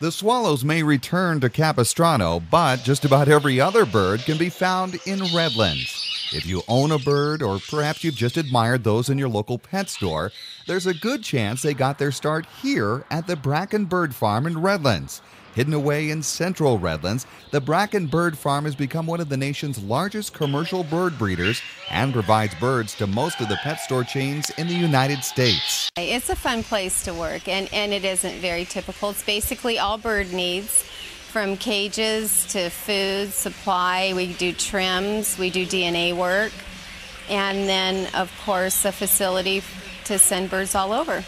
The swallows may return to Capistrano, but just about every other bird can be found in Redlands. If you own a bird, or perhaps you've just admired those in your local pet store, there's a good chance they got their start here at the Bracken Bird Farm in Redlands. Hidden away in central Redlands, the Bracken Bird Farm has become one of the nation's largest commercial bird breeders and provides birds to most of the pet store chains in the United States. It's a fun place to work, and it isn't very typical. It's basically all bird needs, from cages to food, supply. We do trims, we do DNA work, and then, of course, a facility to send birds all over.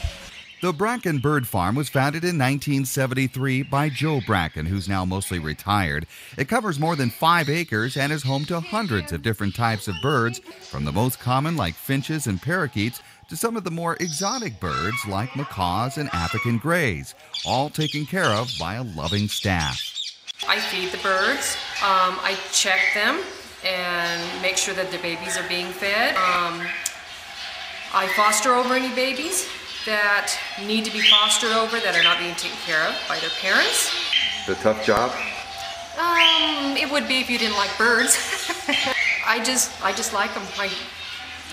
The Bracken Bird Farm was founded in 1973 by Joe Bracken, who's now mostly retired. It covers more than 5 acres and is home to hundreds of different types of birds, from the most common like finches and parakeets to some of the more exotic birds like macaws and African greys, all taken care of by a loving staff. I feed the birds, I check them and make sure that the babies are being fed. I foster over any babies that need to be fostered over that are not being taken care of by their parents. The tough job? It would be if you didn't like birds. I just like them.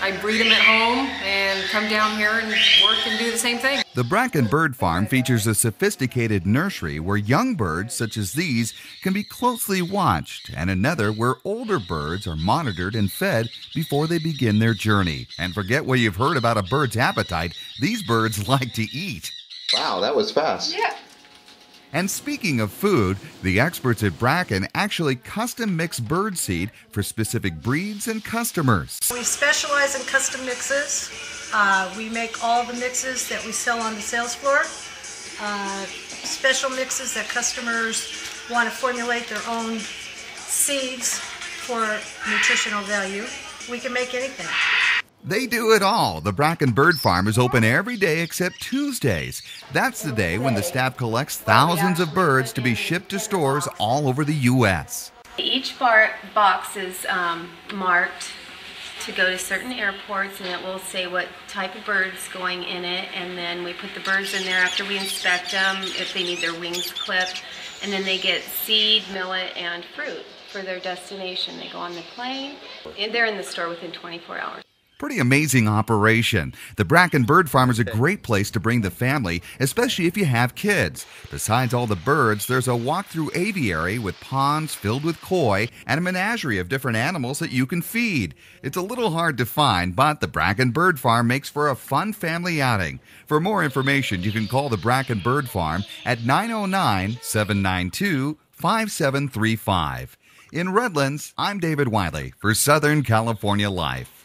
I breed them at home and come down here and work and do the same thing. The Bracken Bird Farm features a sophisticated nursery where young birds such as these can be closely watched, and another where older birds are monitored and fed before they begin their journey. And forget what you've heard about a bird's appetite, these birds like to eat. Wow, that was fast. Yeah. And speaking of food, the experts at Bracken actually custom mix bird seed for specific breeds and customers. We specialize in custom mixes. We make all the mixes that we sell on the sales floor. Special mixes that customers want to formulate their own seeds for nutritional value. We can make anything. They do it all. The Bracken Bird Farm is open every day except Tuesdays. That's the day when the staff collects thousands of birds to be shipped to stores all over the U.S. Each box is marked to go to certain airports, and it will say what type of bird's going in it, and then we put the birds in there after we inspect them, if they need their wings clipped, and then they get seed, millet, and fruit for their destination. They go on the plane, and they're in the store within 24 hours. Pretty amazing operation. The Bracken Bird Farm is a great place to bring the family, especially if you have kids. Besides all the birds, there's a walk-through aviary with ponds filled with koi and a menagerie of different animals that you can feed. It's a little hard to find, but the Bracken Bird Farm makes for a fun family outing. For more information, you can call the Bracken Bird Farm at 909-792-5735. In Redlands, I'm David Wylie for Southern California Life.